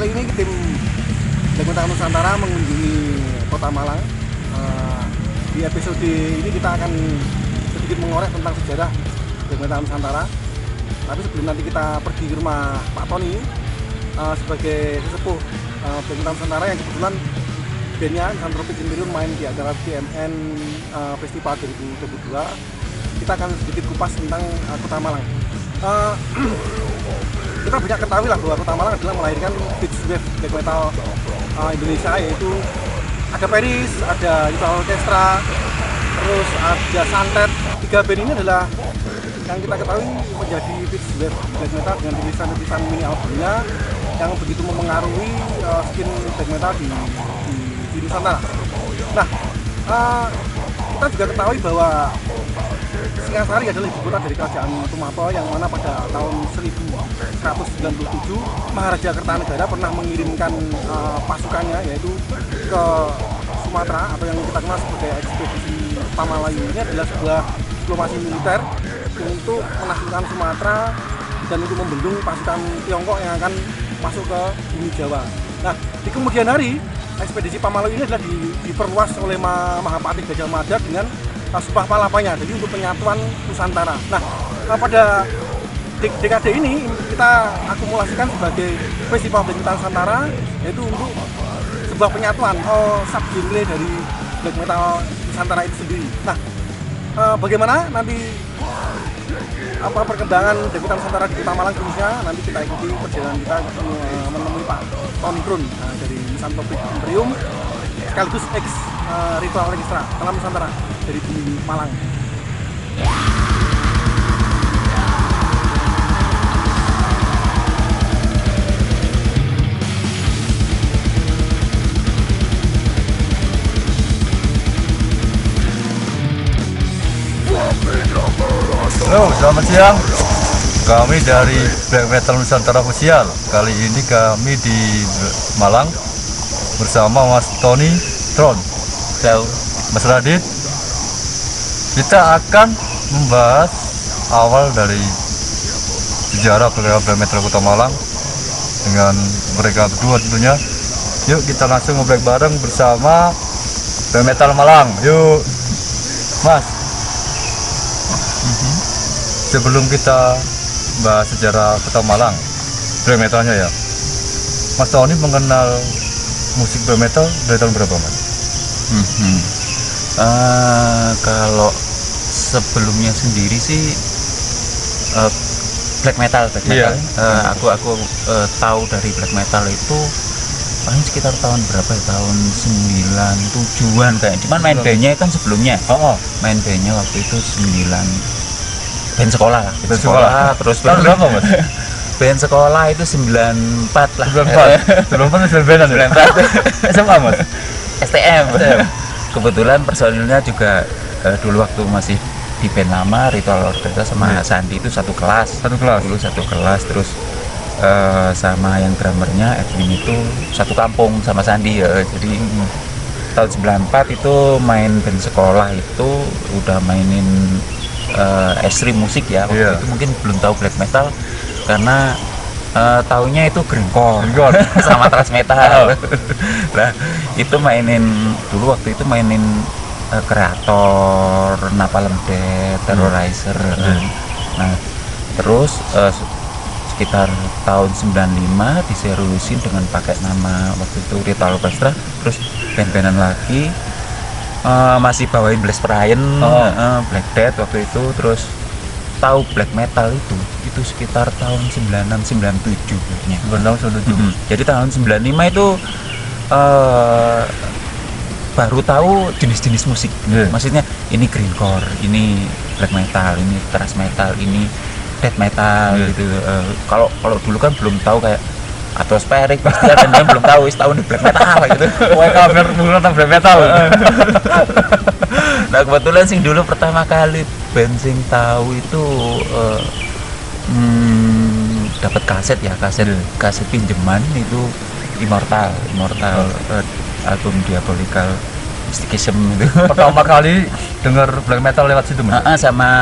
Kali ini tim Black Metal Nusantara mengunjungi Kota Malang. Di episode ini kita akan sedikit mengorek tentang sejarah Black Metal Nusantara. Tapi sebelum nanti kita pergi ke rumah Pak Tony sebagai sesepuh Black Metal Nusantara yang kebetulan bandnya Misanthropic Imperium main di acara BMN Festival 2022, kita akan sedikit kupas tentang Kota Malang. Kita banyak ketahui lah bahwa Kota Malang adalah melahirkan beach wave black metal Indonesia, yaitu ada Paris, ada Ritual Orchestra, terus ada Santet. Tiga band ini adalah yang kita ketahui menjadi beach wave black metal dengan tulisan-tulisan mini albumnya yang begitu mempengaruhi scene black metal di Nusantara. Nah, kita juga ketahui bahwa Singasari adalah ibu kota dari Kerajaan Tumato, yang mana pada tahun 1197 Maharaja Kertanegara pernah mengirimkan pasukannya yaitu ke Sumatera, atau yang kita kenal sebagai ekspedisi Pamalayu. Ini adalah sebuah diplomasi militer untuk menaklukkan Sumatera dan untuk membendung pasukan Tiongkok yang akan masuk ke bumi Jawa. Nah, di kemudian hari ekspedisi Pamalayu ini adalah diperluas oleh Mahapati Gajah Mada dengan Sumpah Palapanya, jadi untuk penyatuan Nusantara. Nah, pada dekade ini kita akumulasikan sebagai Festival Black Metal Nusantara, yaitu untuk sebuah penyatuan subgenre dari Black Metal Nusantara itu sendiri. Nah, bagaimana nanti perkembangan Black Metal Nusantara di Kota Malang khususnya, nanti kita ikuti perjalanan kita menemui Pak Tony Krun dari Misanthropic Imperium sekaligus ex Ritual Orchestra Alam Nusantara dari bumi Malang. Halo, selamat siang. Kami dari Black Metal Nusantara Official. Kali ini kami di Malang bersama Mas Tony Tron dan Mas Radit. Kita akan membahas awal dari sejarah Black Metal Kota Malang dengan mereka berdua tentunya. Yuk kita langsung ngobrol bareng bersama Black Metal Malang. Yuk, Mas. Sebelum kita bahas sejarah Kota Malang, black metalnya ya, Mas Tony mengenal musik black metal dari tahun berapa, Mas? Kalau sebelumnya sendiri sih black metal. Iya. Aku tahu dari black metal itu paling sekitar tahun berapa ya? Tahun 97-an kayak. Cuman main bandnya kan sebelumnya. Main bandnya waktu itu 9 band sekolah lah. Band sekolah. Terus tahun berapa, Mas? Band sekolah itu 94 lah. 94 bandan ya? 94 SMA, Mas? STM. Kebetulan personilnya juga dulu waktu masih di band lama Ritual Orchestra sama Sandi itu satu kelas. Dulu satu kelas, terus sama yang drummernya Edwin itu satu kampung sama Sandi ya. Jadi tahun 94 itu main band sekolah itu udah mainin extreme musik ya. Waktu itu mungkin belum tahu black metal karena taunya itu grindcore sama thrash metal. Nah, itu mainin dulu waktu itu mainin Kreator, Napalm Death, Terrorizer. Nah, terus sekitar tahun 95 diseriusin dengan pakai nama waktu itu Ritual Orchestra, terus band-bandan lagi. Masih bawain Blaze Brian, Black Death waktu itu, terus tahu black metal itu sekitar tahun 96-97 kayaknya. 96-97. Jadi tahun 95 itu baru tahu jenis-jenis musik. Maksudnya ini grindcore, ini black metal, ini thrash metal, ini death metal gitu. Kalau dulu kan belum tahu kayak atmosferik, pasti ada yang belum tahu tahun di black metal gitu. Wah, kabar menggunakan black metal. Nah, kebetulan sing dulu pertama kali band sing tahu itu dapat kaset pinjaman itu Immortal album Diabolical Mysticism itu. Pertama kali dengar black metal lewat situ, Mas? Sama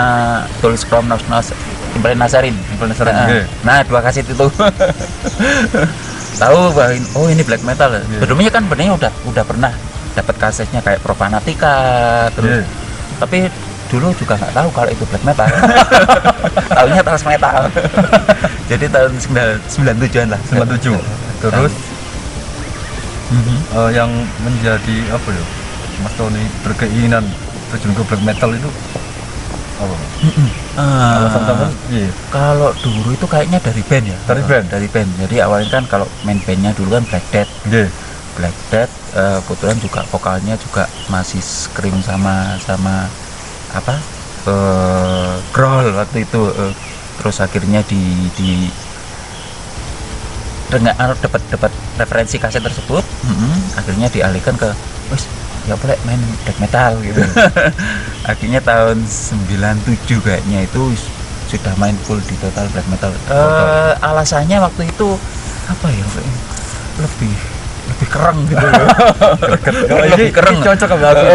Tools from Nos Imprel Nasarin. Nasarin. Nah, 2 kaset itu. tahu bahwa oh ini black metal. Sebelumnya kan benernya udah pernah dapat kasetnya kayak Profanatica terus, tapi dulu juga nggak tahu kalau itu black metal. Tahunya thrash metal. Jadi tahun 97-an lah. 97. Terus yang menjadi apa ya, Mas Tony berkeinginan terjun ke black metal itu apa? Alasan teman? Iya. Kalau dulu itu kayaknya dari band ya. Dari band. Jadi awalnya kan kalau main bandnya dulu kan Black Death. Black Death, kebetulan juga vokalnya juga masih scream sama apa? Growl waktu itu. Terus akhirnya dapat referensi kaset tersebut, akhirnya dialihkan ke wes ya boleh main black metal gitu. Akhirnya tahun 97 kayaknya itu sudah main full di total black metal. Alasannya waktu itu apa ya, lebih keren gitu. Lebih keren, cocok sama aku.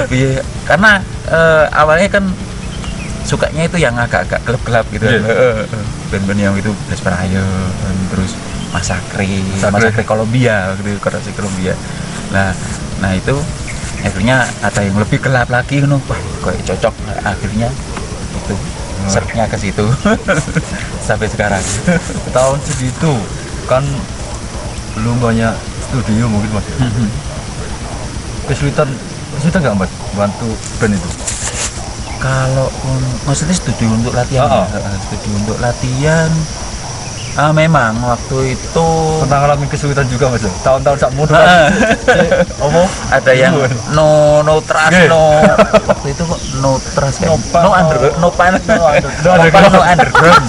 Lebih karena awalnya kan sukanya itu yang agak-agak gelap-gelap gitu. Band-band yang itu Desperado, terus Massacre Colombia gitu, Korasi Colombia. Nah itu akhirnya ada yang lebih gelap lagi, wah kok cocok. Akhirnya itu sertnya ke situ. Sampai sekarang. Tahun segitu kan belum banyak studio mungkin Mas. Kesulitan nggak Mas bantu band itu? Kalau maksudnya studi untuk latihan, memang waktu itu pernah ngalamin kesulitan juga Mas. Tahun-tahun sak muda ada yang no trust, waktu itu kok no trust kan, no pan underground.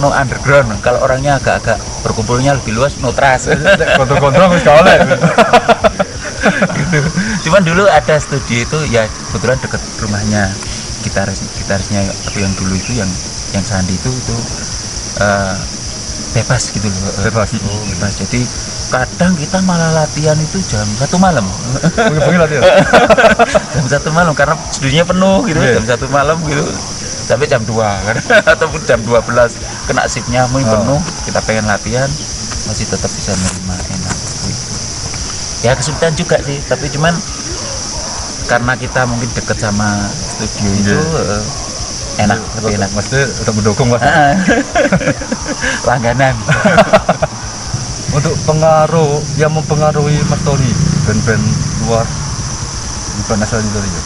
No underground. Kalau orangnya agak-agak berkumpulnya lebih luas, no trust. Kontrol wis kaoleh. Gitu. Cuman dulu ada studi itu ya kebetulan deket rumahnya gitarisnya aku yang dulu itu yang Sandi itu bebas gitu loh. Bebas. Jadi kadang kita malah latihan itu jam 1 malam. Pagi latihan. Jam 1 malam karena studinya penuh gitu. Jam 1 malam gitu sampai jam 2 kan. Ataupun jam 12 kena shiftnya penuh, kita pengen latihan masih tetap bisa nerima, enak gitu. Ya kesulitan juga sih, tapi cuman karena kita mungkin deket sama studio itu enak, lebih enak. Maksudnya udah mendukung Mas. Langganan. Untuk pengaruh yang mempengaruhi Mas Tony, band-band luar bukan asal itu ya.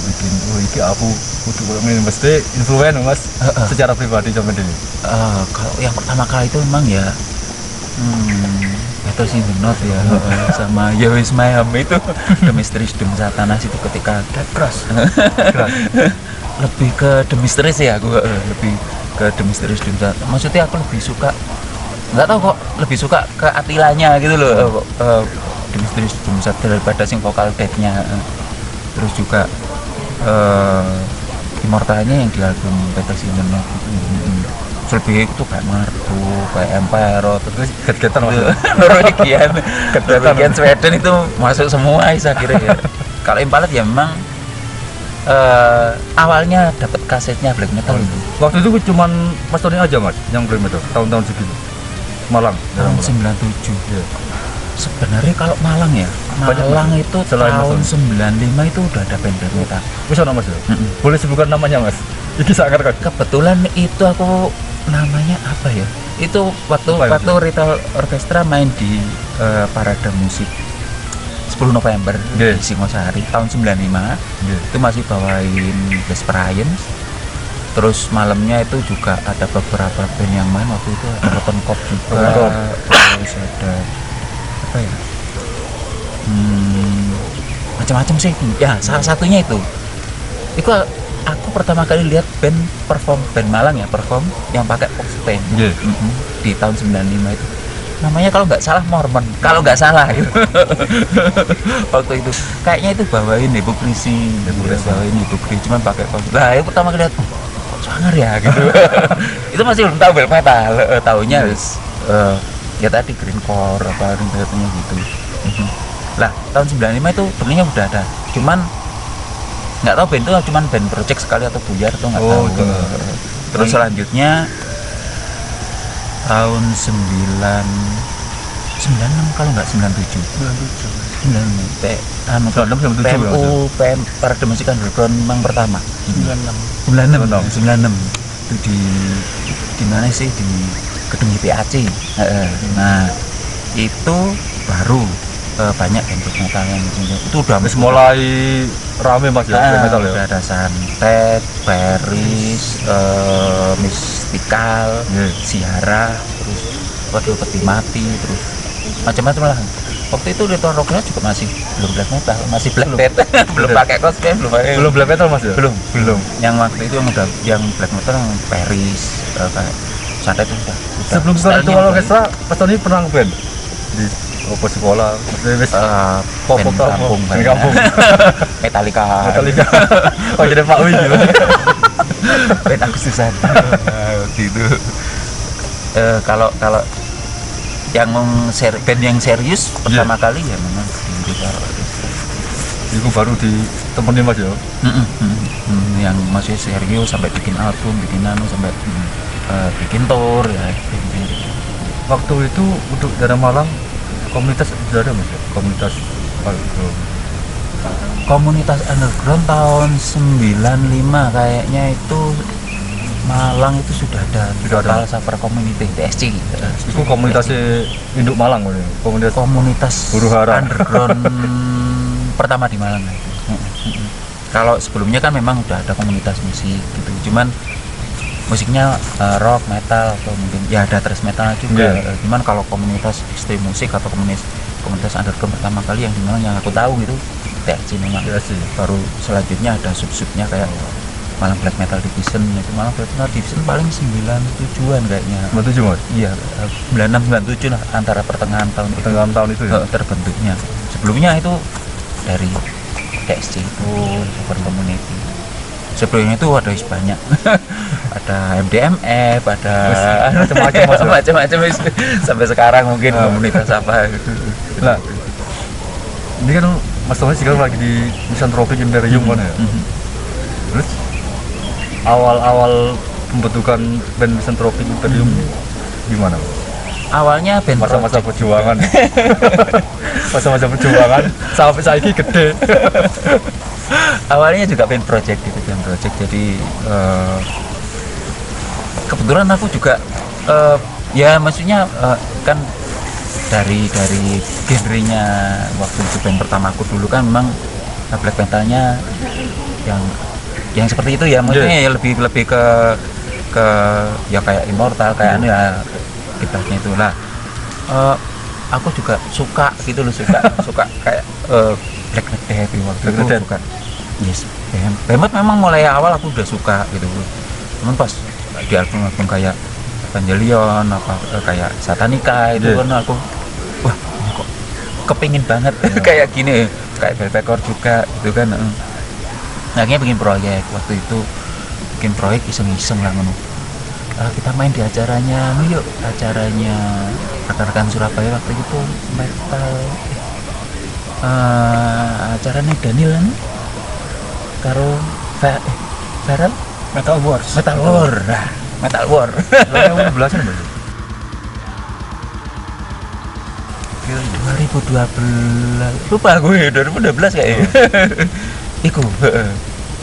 Bikin iki aku kudu ini mesti influence Mas secara pribadi sama ini. Kalau yang pertama kali itu memang ya Battles in the North ya, sama Ya Wis Mayhem itu The Mysteries Doom Satanas itu ketika Dead Cross. Lebih ke The Mysteries ya, aku lebih ke The Mysteries Doom Satanas. Maksudnya aku lebih suka, nggak tahu kok, lebih suka ke Atilanya gitu loh, The Mysteries Doom Satanas daripada sing vokal death-nya. Terus juga Immortalnya yang di album Battles in the North lebih itu kayak Marduk, kayak Empire, terus Get-getan maksudnya. Norwegian Sweden itu masuk semua saya kira ya. Kalau Impalet ya memang awalnya dapat kasetnya black metal itu. Waktu itu cuman Mas Tony aja Mas yang black metal tahun-tahun segitu. Malang. Tahun 97. Ya. Sebenarnya kalau Malang ya, Malang itu tahun 95 itu udah ada band black metal. Bisa nama Mas? Boleh sebutkan namanya Mas? Iki sangat kan. Kebetulan itu aku namanya apa ya? Itu waktu Ritual Orchestra main di Parade Musik 10 November di Singosari tahun 95. Itu masih bawain Desperado. Terus malamnya itu juga ada beberapa band yang main waktu itu, ada Rotten Cop juga. Terus ada apa ya? Macam-macam sih. Ya, salah satunya itu. Itu aku pertama kali lihat band Malang ya, perform yang pakai box band di tahun 95 itu. Namanya kalau nggak salah Mormon, kalau nggak salah gitu. Waktu itu kayaknya itu bawain Hypocrisy, bawain Hypocrisy cuman pakai box. Lah, itu pertama kali lihat, kok sangar ya gitu. Itu masih belum tahu black metal, tahunya harus ya tadi greencore apa ringtone gitu. Lah, tahun 95 itu bentuknya udah ada. Cuman nggak tahu band itu cuman band project sekali atau buyar atau nggak tahu. Terus selanjutnya tahun 96 kalau nggak 97. 96 PMU Parade Musik Underground memang pertama 96 itu di mana sih, di gedung YPAC. Nah itu baru banyak bentuk metal yang itu udah mulai rame Mas ya, metal ya. Udah ada Santet, Paris, Mystical, Siara, terus Waduh Peti Mati, terus macam-macam lah. Waktu itu Ritual Rocknya juga masih belum black metal, masih black metal, belum pakai cosplay, belum black metal Mas ya? Belum. Yang waktu itu yang black metal yang Paris, kayak Santet itu udah. Sebelum Ritual Orkestra, Mas Tony pernah ngeband di sekolah, pop kampung. Metallica. Oh jadi Pak Wi gitu. Band Agustusan. Waktu itu. Kalau yang band yang serius pertama kali ya memang di Ritual Orkestra. Itu baru ditemenin Mas ya? Yang masih serius sampai bikin album, bikin sampai bikin tour ya. Waktu itu untuk daerah Malang komunitas sudah ada Mas ya? Komunitas underground tahun 95 kayaknya itu Malang itu sudah ada Total Suffer Community TSC. Itu komunitasnya induk Malang komunitas Huru-hara underground pertama di Malang itu. Kalau sebelumnya kan memang udah ada komunitas musik gitu, cuman musiknya rock, metal atau mungkin ya ada thrash metal juga. Cuman kalau komunitas ekstrim musik atau komunitas underground pertama kali yang di Malang yang aku tahu itu TSC memang. Baru selanjutnya ada sub-subnya kayak Malang Black Metal Division. Itu Malang Black Metal Division paling 97-an kayaknya. 97 Mas? Iya, 96-97 lah, antara pertengahan tahun itu ya? Terbentuknya. Sebelumnya itu dari TSC itu Super Community. Sebelumnya itu ada banyak. Ada MDMF, ada macam-macam sampai sekarang mungkin komunitas apa gitu. Nah, ini kan Mas Tony sekarang lagi di Misanthropic Imperium kan ya? Terus awal pembentukan band Misanthropic Imperium gimana? Awalnya band masa-masa perjuangan. Masa-masa perjuangan sampai saiki gede. Awalnya juga band project gitu, jadi kebetulan aku juga ya maksudnya kan dari genrenya waktu itu band pertama aku dulu kan memang black metalnya yang seperti itu ya, maksudnya ya lebih ke ya kayak Immortal kayak ya ibaratnya itu lah. Aku juga suka gitu loh, suka kayak Black Death waktu itu suka. Yes, Behemoth memang mulai awal aku udah suka gitu. Cuman pas di album kayak Evangelion apa kayak Satanica itu kan aku wah ini kok kepingin banget kayak gini, kayak Belpekor juga gitu kan. Akhirnya bikin proyek waktu itu, bikin proyek iseng-iseng lah ngono. Kita main di acaranya rekan-rekan Surabaya waktu itu metal acaranya Daniel kan karo Feral Metal War. Yang belasan berarti 2012 lupa gue 2012 kayaknya. Iku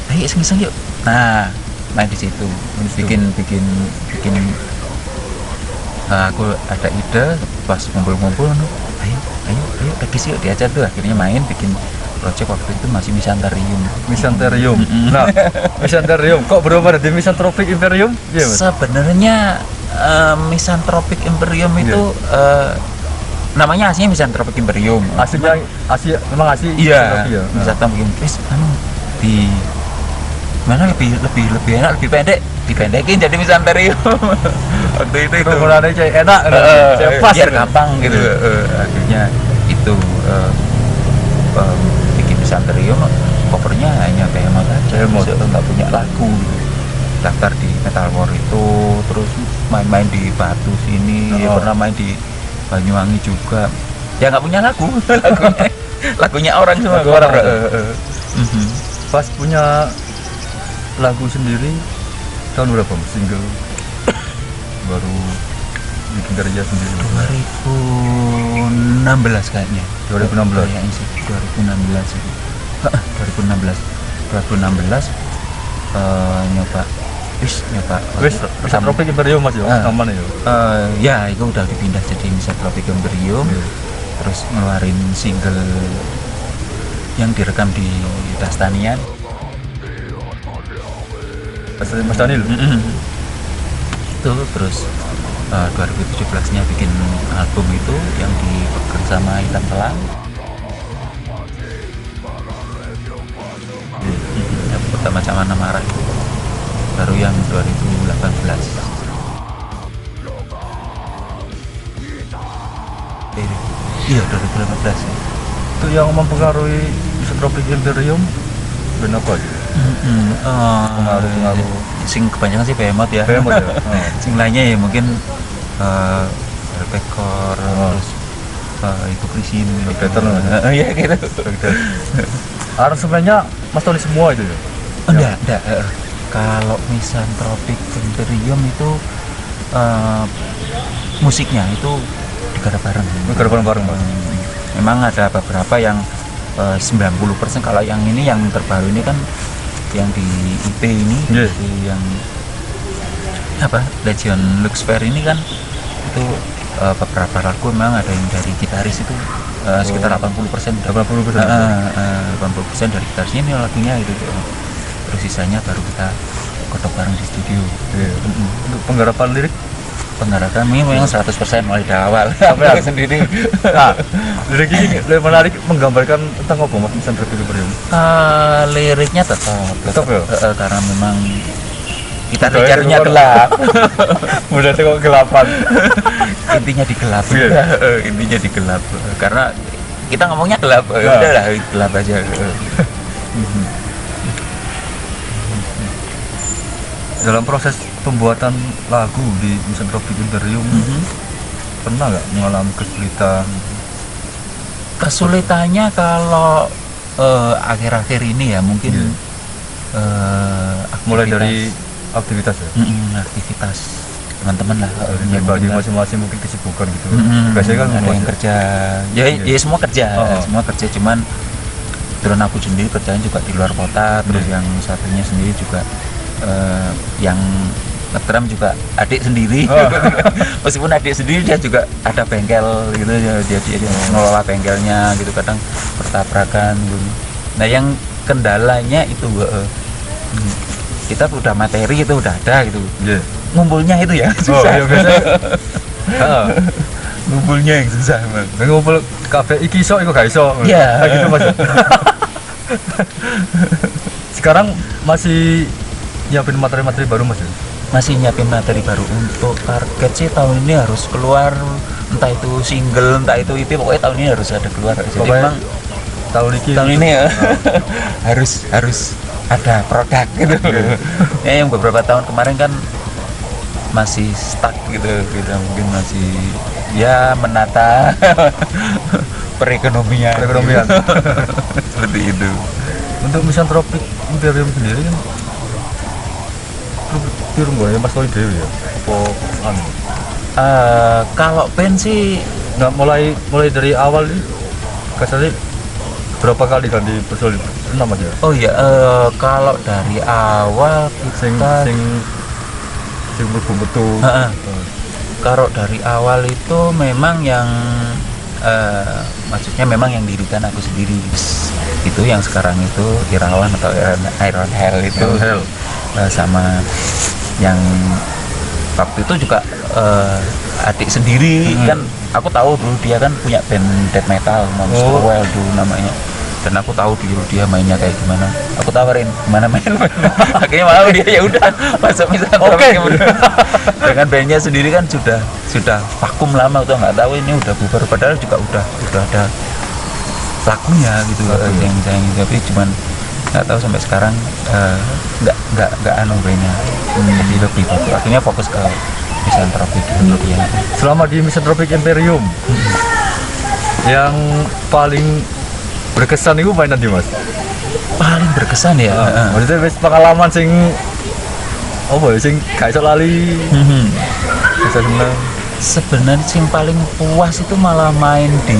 ayo iseng-iseng yuk. Nah main di situ bikin aku ada ide pas ngumpul ayo lagi yuk diajar tuh, akhirnya main bikin project waktu itu masih Misantherium. Nah Misantherium kok berubah dari Misanthropic Imperium? Sebenarnya Misanthropic Imperium itu namanya aslinya Misanthropic Imperium. Memang asli. Iya. Misanthropic di mana lebih enak, lebih pendek, dipendekin jadi Misantherium. Waktu itu ukurannya enak, pas biar gampang gitu. Akhirnya itu bikin Misantherium, covernya hanya Behemoth aja, nggak punya lagu gitu. Daftar di Metal War itu, terus main-main di Batu sini, pernah main di Banyuwangi juga. Ya nggak punya lagu, lagunya orang semua. Pas punya lagu sendiri tahun berapa single baru bikin karya sendiri? 2016 kayaknya. 2016. Kayaknya sih 2016 itu. 2016 nyoba Misanthropic Imperium Mas ya, aman ya. Ya itu udah dipindah jadi Misanthropic Imperium. Terus ngeluarin single yang direkam di Dastanian. Mas Daniel. Itu terus 2017-nya bikin album itu yang dipegang sama Hitam Telang. Yang pertama Cawana Marah itu baru yang 2018. Iya 2018 ya. Itu yang mempengaruhi Misanthropic Imperium band apa ya? Pengaruh Sing kebanyakan sih Behemoth ya. Behemoth ya. Sing lainnya ya mungkin Repekor terus itu Krisin Better iya gitu. Aransemennya Mas Tony semua itu ya? Enggak. Kalau Misanthropic Imperium itu musiknya itu digarap bareng. Mas. Memang ada beberapa yang 90%. Kalau yang ini yang terbaru ini kan yang di IP ini yang apa Legion Luxfer ini kan itu beberapa lagu memang ada yang dari gitaris itu sekitar 80%. 80% dari gitarisnya ini lagunya itu. Terus sisanya baru kita kodok bareng di studio. Untuk penggarapan lirik? Penggarapan memang 100% mulai dari awal. Sampai sendiri. Nah, lirik ini lebih menarik menggambarkan tentang apa Mas Misanthropic Imperium? Liriknya tetap ya? Karena memang kita carinya gelap. Mudah kok gelapan. Intinya di gelap. Intinya di gelap. Karena kita ngomongnya gelap. Udah lah gelap aja. Dalam proses pembuatan lagu di Misanthropic Imperium pernah nggak mengalami kesulitan? Kesulitannya kalau akhir-akhir ini ya mungkin mulai dari aktivitas ya? Aktivitas teman-teman lah bagi masing-masing mungkin kesibukan gitu. Biasanya kan ada yang kerja ya semua kerja semua kerja, cuman turun aku sendiri kerjaan juga di luar kota. Terus yang satunya sendiri juga yang ngetram juga adik sendiri. Meskipun adik sendiri dia juga ada bengkel gitu, dia mengelola bengkelnya gitu, kadang bertabrakan gitu. Nah yang kendalanya itu kita udah materi itu udah ada gitu, ngumpulnya itu ya susah. Ngumpulnya yang susah emang. Ngumpul kafe iki iso iku gak iso. Iya. Gitu Mas. Sekarang masih nyiapin materi-materi baru Mas? Masih nyiapin materi baru. Untuk target sih tahun ini harus keluar, entah itu single, entah itu EP, pokoknya tahun ini harus ada keluar. Jadi memang tahun ini ya harus ada produk gitu. Ya yang beberapa tahun kemarin kan masih stuck gitu, kita mungkin masih ya menata perekonomian. Seperti itu. Untuk Misanthropic Imperium sendiri kan tiru ya Mas Tony Dewi ya? Kalau band sih nggak mulai dari awal nih, kasarnya berapa kali ganti personil? Pernah Mas ya? Oh iya, kalau dari awal kita sing betul. Kalau dari awal itu memang yang maksudnya memang yang dirikan aku sendiri. Itu yang sekarang itu Irawan atau Iron Hell itu. Sama yang waktu itu juga adik sendiri kan, aku tahu dulu dia kan punya band death metal Monster Well dulu namanya, dan aku tahu dulu dia mainnya kayak gimana. Aku tawarin gimana main. Akhirnya mau dia, ya udah masuk Misanthropic. Dengan bandnya sendiri kan sudah vakum lama, udah nggak tahu ini udah bubar, padahal juga udah ada lagunya gitu yang tapi cuman nggak tahu sampai sekarang nggak bandnya. Jadi lebih fokus, akhirnya fokus ke Misanthropic ya. Selama di Misanthropic Imperium yang paling berkesan itu mainan di Mas? Paling berkesan ya? Maksudnya pengalaman sing apa ya, sing gak iso lali, bisa seneng. sebenarnya yang paling puas itu malah main di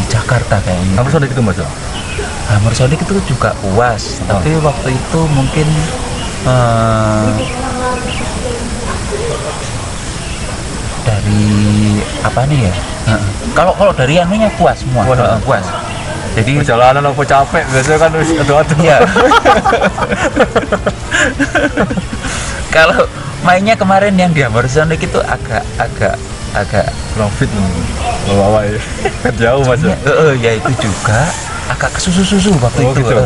Jakarta kayaknya. Hammer Sonic itu Mas? Hammer Sonic itu juga puas, tapi waktu itu mungkin dari apa nih ya? Kalau dari anunya puas semua, puas. Jadi perjalanan apa capek biasanya kan wis adu-adu. Iya. Kalau mainnya kemarin yang di Hammer Sonic itu agak kurang fit bawa ya. Kan jauh Mas ya. Ya itu juga agak kesusu-susu waktu itu. Gitu.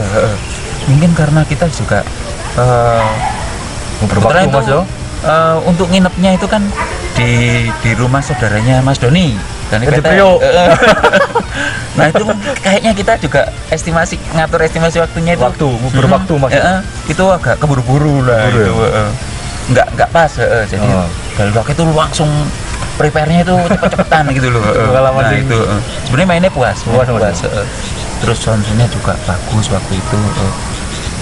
Mungkin karena kita juga berwaktu Mas ya. Untuk nginepnya itu kan di rumah saudaranya Mas Doni dan Di Priok. Nah itu kayaknya kita juga ngatur estimasi waktunya itu berwaktu Mas ya. Itu agak keburu-buru lah itu. Nggak pas jadi kalau waktu itu langsung prepare-nya itu cepet-cepetan gitu loh. Pengalaman nah, itu sebenarnya mainnya puas. Terus soundnya juga bagus waktu itu.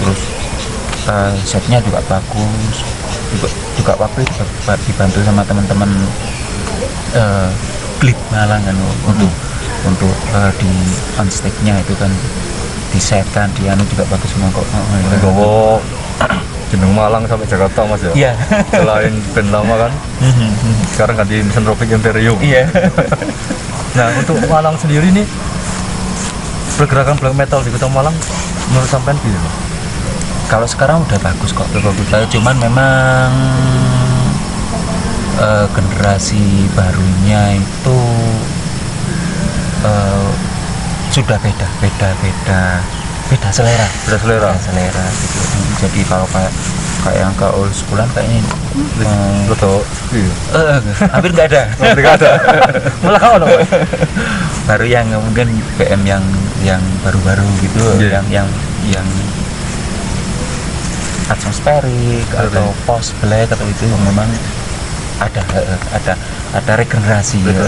Terus setnya juga bagus. Juga waktu itu dibantu sama teman-teman klip Malang kan untuk di on stage-nya itu kan disetkan di anu juga bagus semua kok. Gowo jeneng Malang sampai Jakarta Mas ya. Iya. Selain band lama kan. Sekarang ganti Centropic Imperium. Iya. Nah, untuk Malang sendiri nih pergerakan black metal di Kota Malang menurut sampean gimana? Kalau sekarang udah bagus kok, cuman memang generasi barunya itu sudah beda selera gitu. Jadi kalau kayak yang ke old schoolan kayaknya hampir nggak ada. Malah kawan Baru yang mungkin BM yang baru-baru gitu, yang atmosferik atau post black atau itu memang ada regenerasi gitu.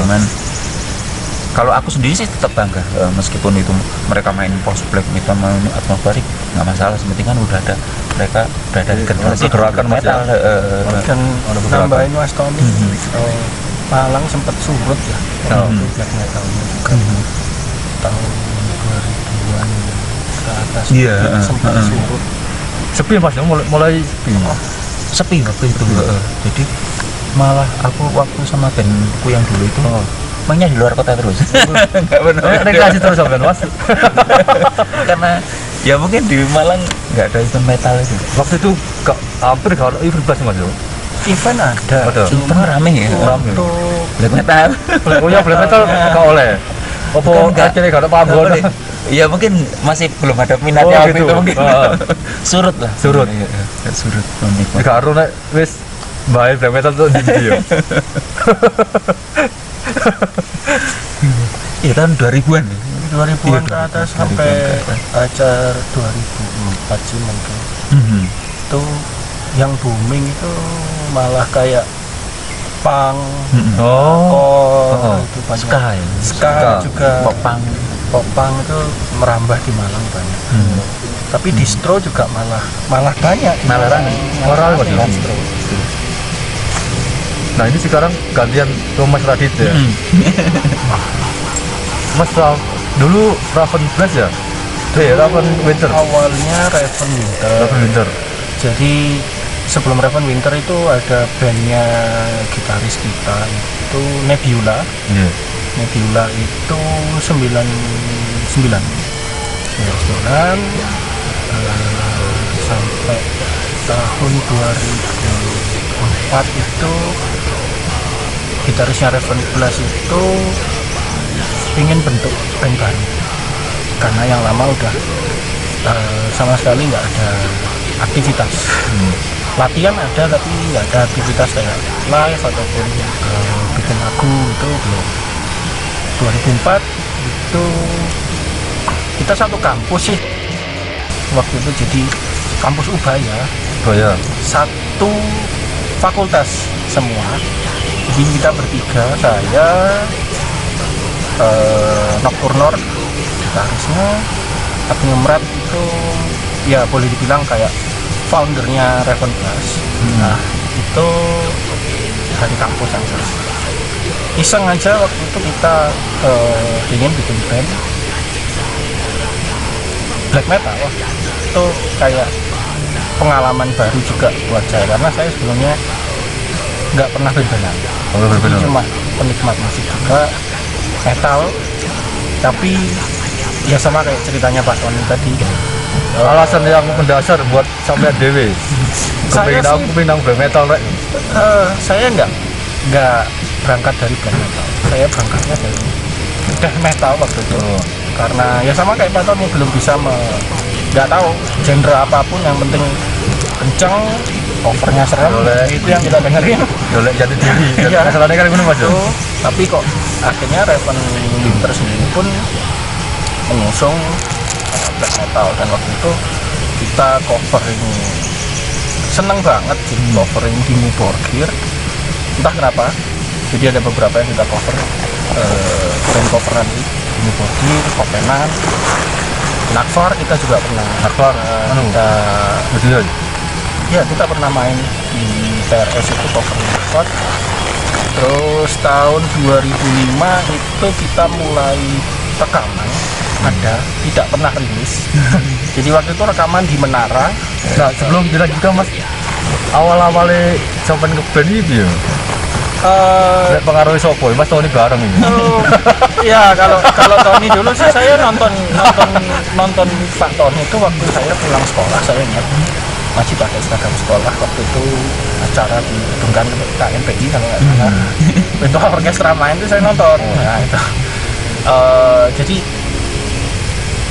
Cuman kalau aku sendiri sih tetap bangga meskipun itu mereka main post black metal main atmosferik nggak masalah, seperti kan udah ada regenerasi gerakan metal. Dan nambahin Mas Tony, Malang sempat surut ya untuk black metalnya tahun 2000-an ke atas. Sempat surut. Sepi Mas, mulai Sepi waktu itu. Jadi malah aku waktu sama bandku yang dulu itu mainnya di luar kota terus. Nggak benar. Rekreasi terus sampean Mas. Karena ya mungkin di Malang nggak ada event metal itu. Waktu itu hampir kalau event plus Mas. Event ada. Event rame ya. Untuk Black metal. Black metal nggak oleh. Apa akhirnya nggak ada panggung? Iya mungkin masih belum ada minatnya waktu gitu. itu mungkin. Surut. Surut. Jika Aru nek wis main black metal tuh di video. Iya tahun 2000-an. 2000-an ke atas sampai acar 2004 sih mungkin. Itu yang booming itu malah kayak punk, itu banyak. Ska juga. Popang itu merambah di Malang banyak. Tapi distro juga malah banyak. Malah distro. Nah ini sekarang gantian ke Mas Radit ya. Mas dulu Raven Blast ya? Raven Winter. Awalnya Raven Winter. Jadi sebelum Raven Winter itu ada bandnya gitaris kita itu Nebula. Nebula itu 99 sampai tahun 2004 itu gitarisnya Raven Blast itu ingin bentuk band baru karena yang lama udah sama sekali nggak ada aktivitas. Latihan ada tapi nggak ada aktivitas kayak live ataupun bikin lagu itu belum. 2004 itu kita satu kampus sih waktu itu, jadi kampus Ubaya satu fakultas semua. Jadi kita bertiga, saya Nocturnal gitarisnya, Abdi Ngemrat itu ya boleh dibilang kayak foundernya Raven Blast. Nah itu itu dari kampus aja. Iseng aja waktu itu kita ingin bikin band black metal. Itu kayak pengalaman baru juga buat saya karena saya sebelumnya nggak pernah band-bandan. Cuma penikmat musik juga metal, tapi ya sama kayak ceritanya Pak Tony tadi. Alasan yang mendasar buat sampai dewe. Saya Aku pinang black metal rek. Saya nggak berangkat dari black metal. Saya berangkatnya dari death metal waktu itu. Karena ya sama kayak Pak Tony belum bisa nggak tahu genre apapun, yang penting kenceng, covernya serem, itu yang kita dengerin. Boleh jadi diri. Iya. Masalahnya kan Mas. Tapi kok akhirnya Raven Winter sendiri pun mengusung black metal, dan waktu itu kita covering, seneng banget sih covering Dimmu Borgir, entah kenapa. Jadi ada beberapa yang kita cover, band coveran Dimmu Borgir, Covenant, Nakvar kita juga pernah. Nakvar, kita pernah main di TRS itu cover Nakvar. Terus tahun 2005 itu kita mulai rekaman, tidak pernah rilis. Jadi waktu itu rekaman di Menara. Nah, sebelum kita juga Mas, awal-awalnya sampai ke band ini ya. Pengaruh sopo, Mas Tony bareng ini. Ya kalau Tony dulu sih saya nonton Pak Tony itu waktu saya pulang sekolah, saya ingat masih pakai seragam sekolah waktu itu acara di Tunggang KMPI kalau nggak salah. Itu orkestra main itu saya nonton. Nah itu. Jadi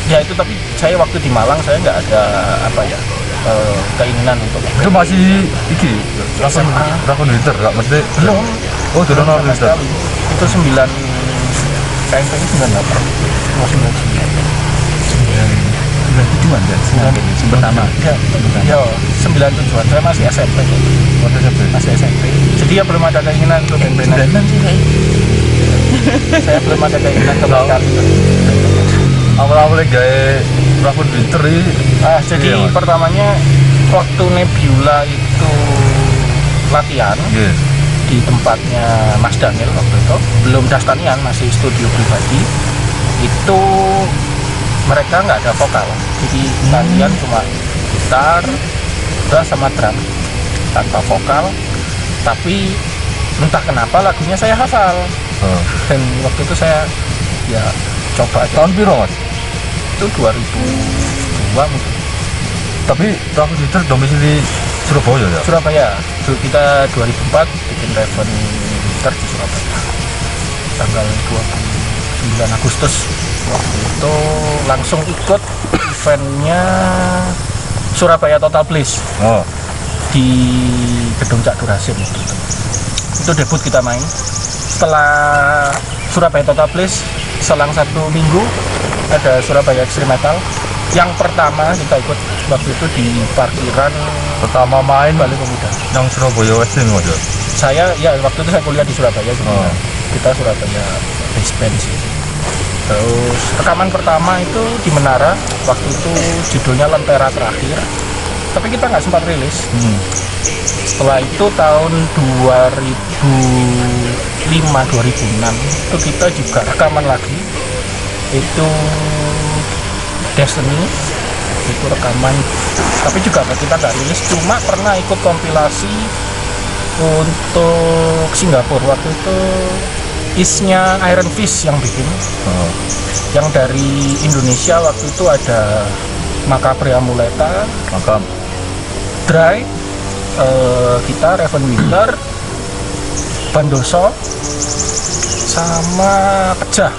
ya itu, tapi saya waktu di Malang saya nggak ada keinginan untuk itu masih Raven Winter nggak mesti belum. Oh sudah Raven Winter Itu 9 KMPI 98 97-an kan? Pertama. Ya, 97-an. Saya masih SMP. Masih SMP. Jadi ya belum ada keinginan untuk band-bandan. Saya belum ada keinginan untuk sekali. Awal-awalnya gaya Raven Winter ini. Jadi pertamanya waktu Nebula itu latihan di tempatnya Mas Daniel waktu itu, belum Dastanian, masih studio pribadi. Itu mereka nggak ada vokal, jadi latihan cuma gitar, bass sama drum tanpa vokal. Tapi entah kenapa lagunya saya hafal. Dan waktu itu saya ya coba aja. Tahun biru Mas? Itu 2002 mungkin. Tapi Raven Winter domisili Surabaya ya? Surabaya. Kita 2004 bikin Raven Winter di Surabaya. Tanggal 29 Agustus. Waktu itu langsung ikut eventnya Surabaya Total Bliss di Gedung Cak Durasim. Itu debut kita main. Setelah Surabaya Total Bliss, selang 1 minggu ada Surabaya Extreme Metal. Yang pertama kita ikut waktu itu di parkiran pertama main Bali Pemuda. Yang Surabaya Extreme Metal. Saya ya waktu itu saya kuliah di Surabaya. Kita Surabaya Base Band sih. Terus rekaman pertama itu di Menara, waktu itu judulnya Lentera Terakhir, tapi kita nggak sempat rilis. Setelah itu tahun 2005-2006 itu kita juga rekaman lagi, itu Destiny, itu rekaman, tapi juga kita nggak rilis, cuma pernah ikut kompilasi untuk Singapura. Waktu itu isnya Iron Fist yang bikin. Yang dari Indonesia waktu itu ada Macabre Amuleta, Dry, kita Raven Winter, Bandoso, sama Pecah.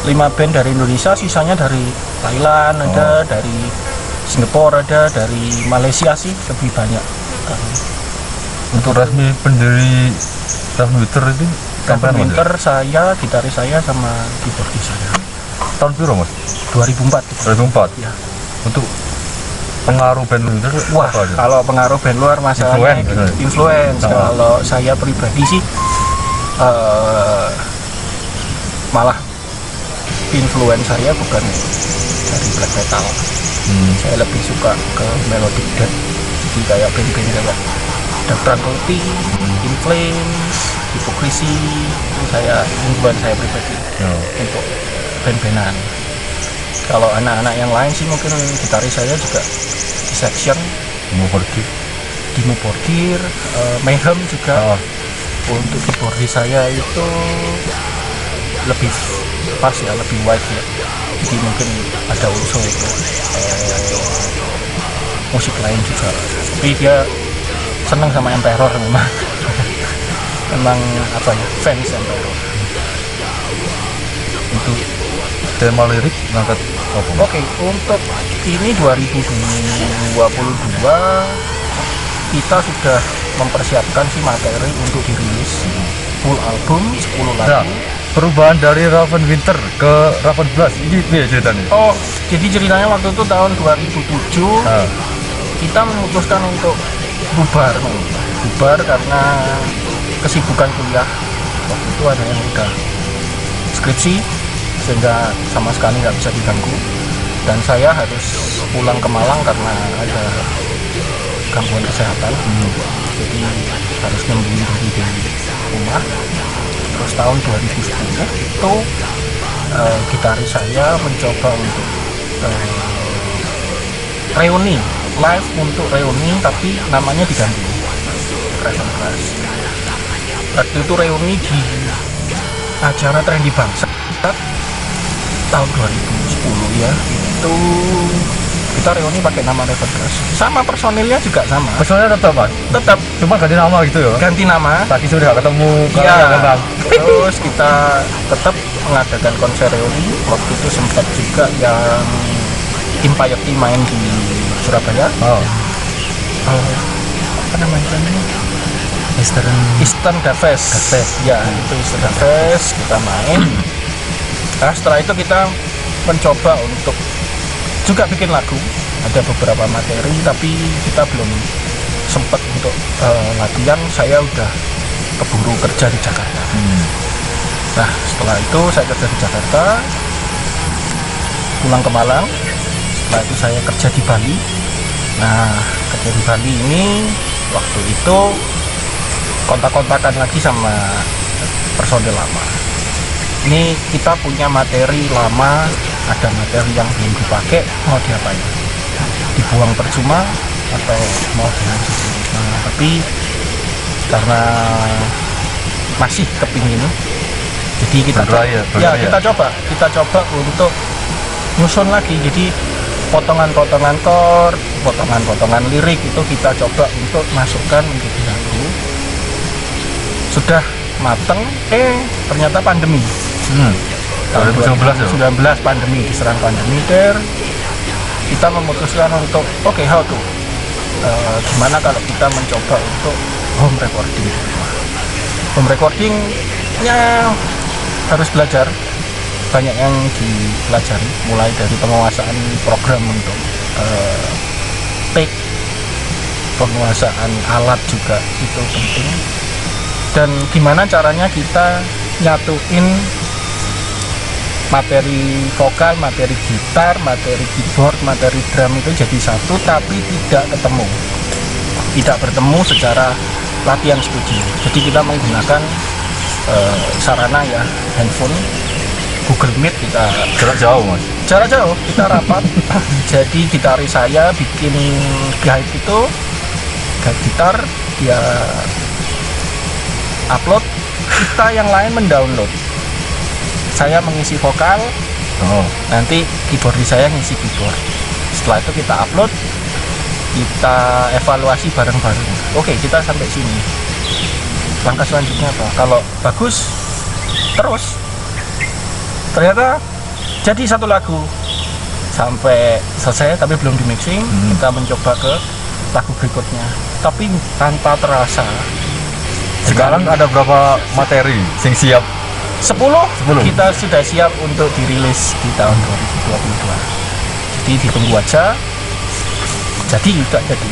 5 band dari Indonesia, sisanya dari Thailand ada, dari Singapura ada, dari Malaysia sih lebih banyak. Untuk resmi pendiri Raven Winter itu Raven Winter saya, gitaris saya sama keyboardis saya. Tahun berapa Mas? 2004. 2004. Ya. Untuk pengaruh band Winter wah, kalau pengaruh band luar masalahnya influence. Kalau saya pribadi sih malah influence saya bukan dari black metal. Saya lebih suka ke melodic death, jadi kayak band-band kayak ada Tranquility, In Flames, Hipokrisi, itu mingguan saya pribadi untuk band-bandan. Kalau anak-anak yang lain sih mungkin gitaris saya juga Dissection, Dimmu Borgir, Mayhem juga. Untuk keyboardis saya itu lebih pas ya, lebih wide ya. Jadi mungkin ada unsur musik lain juga. Tapi dia senang sama Emperor memang. Memang apa ya, fans Emperor. Untuk tema lirik ngangkat apa? Oke, untuk ini 2022 kita sudah mempersiapkan si materi untuk dirilis full album 10 lagu. Nah, perubahan dari Raven Winter ke Raven Blast ini ya ceritanya? Oh, jadi ceritanya waktu itu tahun 2007 kita memutuskan untuk bubar karena kesibukan kuliah. Waktu itu ada yang udah skripsi sehingga sama sekali nggak bisa diganggu, dan saya harus pulang ke Malang karena ada gangguan kesehatan. Jadi harus nungguin diri di rumah. Terus tahun 2010 itu gitaris saya mencoba untuk reuni live, untuk reuni tapi namanya diganti Raven Blast. Waktu itu reuni di acara Trendy Bangsa tahun 2010 ya, itu kita reuni pakai nama Raven Blast, sama personilnya juga sama. Personilnya tetap Mas? Tetap, Cuma ganti nama gitu ya? ganti nama. Tadi sudah ketemu Iya. Terus kita tetap mengadakan konser reuni. Waktu itu sempat juga yang Impayati main di Surabaya. Apa namanya? Eastern Fest. Ya, itu Eastern Fest kita main. Nah, setelah itu kita mencoba untuk juga bikin lagu. Ada beberapa materi tapi kita belum sempat untuk latihan. Saya udah keburu kerja di Jakarta. Nah, setelah itu saya kerja di Jakarta, pulang ke Malang. Setelah itu saya kerja di Bali. Nah, kerja di Bali ini waktu itu kontak-kontakan lagi sama personil lama. Ini kita punya materi lama, ada materi yang belum dipakai, mau diapain? Dibuang percuma atau mau dilanjutin? Nah, tapi karena masih kepingin, jadi kita kita coba untuk nyusun lagi. Jadi potongan-potongan chord, potongan-potongan lirik itu kita coba untuk masukkan menjadi lagu. Sudah mateng, ternyata pandemi. Tahun 2019 ya? Pandemi, diserang pandemi. Kita memutuskan untuk how to gimana kalau kita mencoba untuk home recording. Home recordingnya harus belajar, banyak yang dipelajari, mulai dari penguasaan program untuk take, penguasaan alat juga itu penting, dan gimana caranya kita nyatuin materi vokal, materi gitar, materi keyboard, materi drum itu jadi satu tapi tidak bertemu secara latihan studio. Jadi kita menggunakan sarana ya, handphone, Google Meet, kita Jarak jauh Mas? jarak jauh kita rapat. Jadi gitaris saya bikin guide itu, guide gitar, dia upload, kita yang lain mendownload. Saya mengisi vokal, nanti keyboardis saya ngisi keyboard. Setelah itu kita upload, kita evaluasi bareng-bareng. Oke, kita sampai sini. Langkah selanjutnya apa? Kalau bagus, terus. Ternyata jadi satu lagu sampai selesai tapi belum di mixing. Kita mencoba ke lagu berikutnya, tapi tanpa terasa. Sekarang ada berapa materi sing siap? 10 kita sudah siap untuk dirilis di tahun 2022. Jadi ditunggu aja. Jadi juga jadi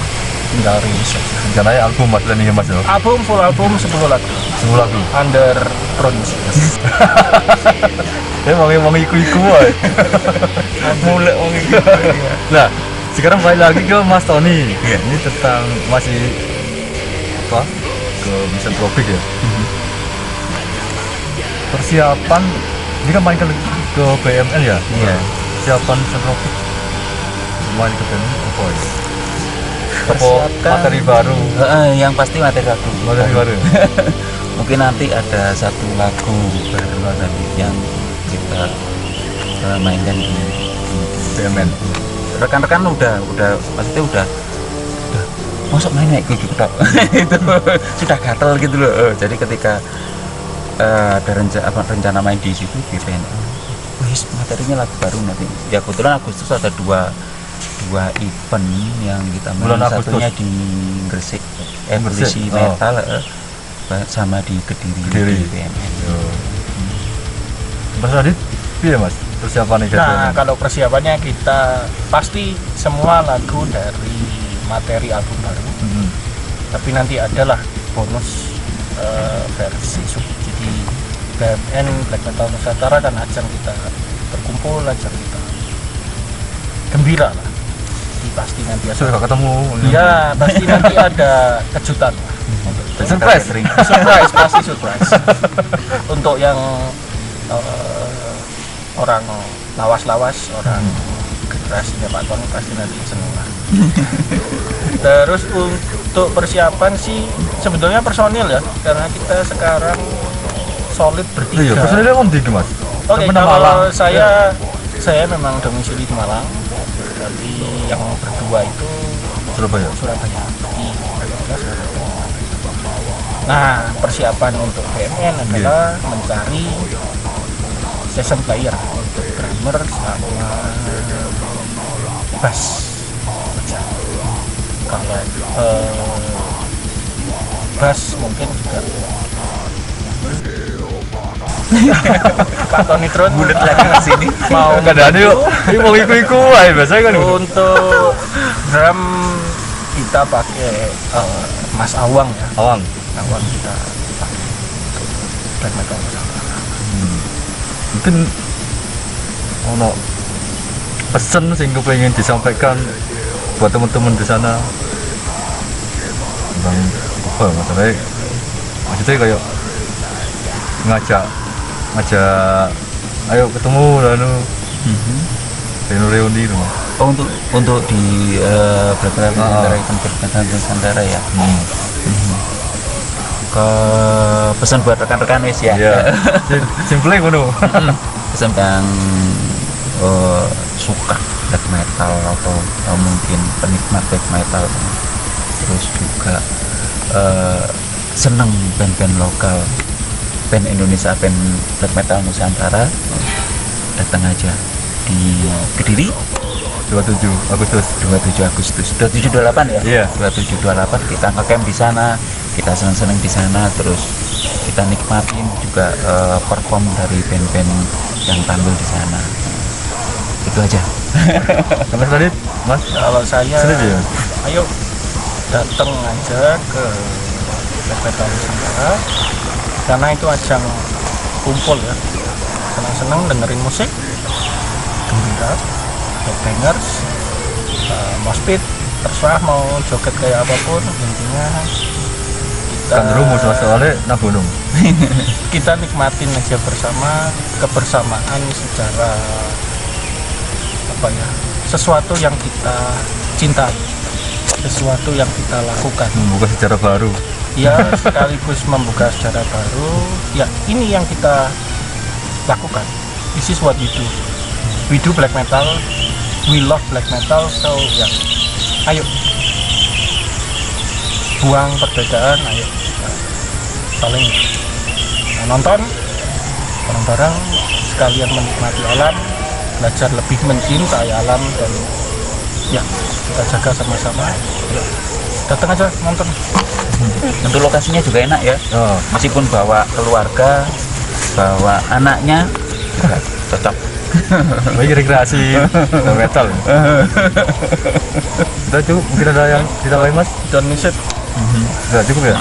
tinggal rilis aja. Rencananya album Mas ini Mas ya? Album, full album 10 lagu. 10 lagu. Under produce. Emang iku-iku wae. Mulai wong iki. Nah, sekarang balik lagi ke Mas Tony. Ini tentang masih ke Misanthropic ya. Persiapan ini kan main ke BMN ya. Iya. Persiapan Misanthropic main ke BMN apa ya? Persiapkan Materi baru. Yang pasti materi baru. Mungkin nanti ada satu lagu baru nanti yang kita mainkan di BMN. Rekan-rekan udah maksudnya udah masuk main kayak gitu itu sudah gatel gitu loh. Jadi ketika ada rencana main di situ di BNN, wis materinya lagu baru nanti. Ya kebetulan Agustus ada dua event yang kita main. Bulan Satunya Agustus di Gresik, evolusi metal, sama di Kediri. Di BMN. Mas Radit, iya Mas persiapan ini. Nah, kalau persiapannya kita pasti semua lagu dari materi album baru. Tapi nanti adalah bonus versi sub. Jadi BMN Black Metal Nusantara kan ajang kita berkumpul, ajang kita gembira lah. Jadi pasti nanti ada. Sudah ketemu. Iya, pasti nanti ada kejutan lah. Surprise. Pasti surprise. Untuk yang orang lawas-lawas, orang generasinya Pak Tony pasti nanti seneng lah. Terus untuk persiapan sih sebetulnya personil ya, karena kita sekarang solid bertiga. Iya, personilnya kan di Mas. Oke, kalau saya memang domisili di Malang, tapi yang berdua itu Surabaya. Di Nah, persiapan untuk BMN adalah mencari session player untuk drummer sama bass. Kalau bass mungkin juga Pak Tony Tron bulat lagi ke sini. mau Enggak ada yuk. Ini mau iku-iku aja biasanya kan. untuk drum kita pakai Mas Awang ya. Awang. Awang kita pakai Black Metal Nusantara. Mungkin ono pesan sing pengen disampaikan buat teman-teman di sana tentang apa maksudnya kayak ngajak ayo ketemu lalu reuni rumah. Oh, untuk di Black Metal Nusantara, event Black Metal Nusantara ya. Ke pesan buat rekan-rekan wis ya. Iya. Simple ngono. Pesan yang suka black metal atau mungkin penikmat black metal, terus juga seneng band-band lokal, band Indonesia, band Black Metal Nusantara, datang aja di Kediri 27 Agustus 27 28 ya. Iya. 27 28 kita ngecamp di sana, kita seneng-seneng di sana, terus kita nikmatin juga perform dari band-band yang tampil di sana. Itu aja. Mas Radit, Mas Kalau saya Sedih ya? ayo datang aja ke Black Metal Nusantara karena itu ajang kumpul ya, senang-senang dengerin musik gembira, headbangers, moshpit, terserah mau joget kayak apapun, intinya kita kan rumus soalnya nabunung. kita nikmatin aja bersama, kebersamaan secara apa ya, sesuatu yang kita cintai, sesuatu yang kita lakukan, Membuka sejarah baru. ya sekaligus membuka sejarah baru. Ya ini yang kita lakukan, this is what we do black metal, we love black metal, so ya ayo buang perbedaan, ayo saling nonton bareng-bareng, sekalian menikmati alam, belajar lebih mencintai alam, dan ya kita jaga sama-sama. Ya, datang aja nonton. Untuk lokasinya juga enak ya, Oh, meskipun bawa keluarga, bawa anaknya juga cocok. bagi rekreasi metal. Udah cukup, mungkin ada yang ditambahin Mas? Don't miss it. Udah cukup ya?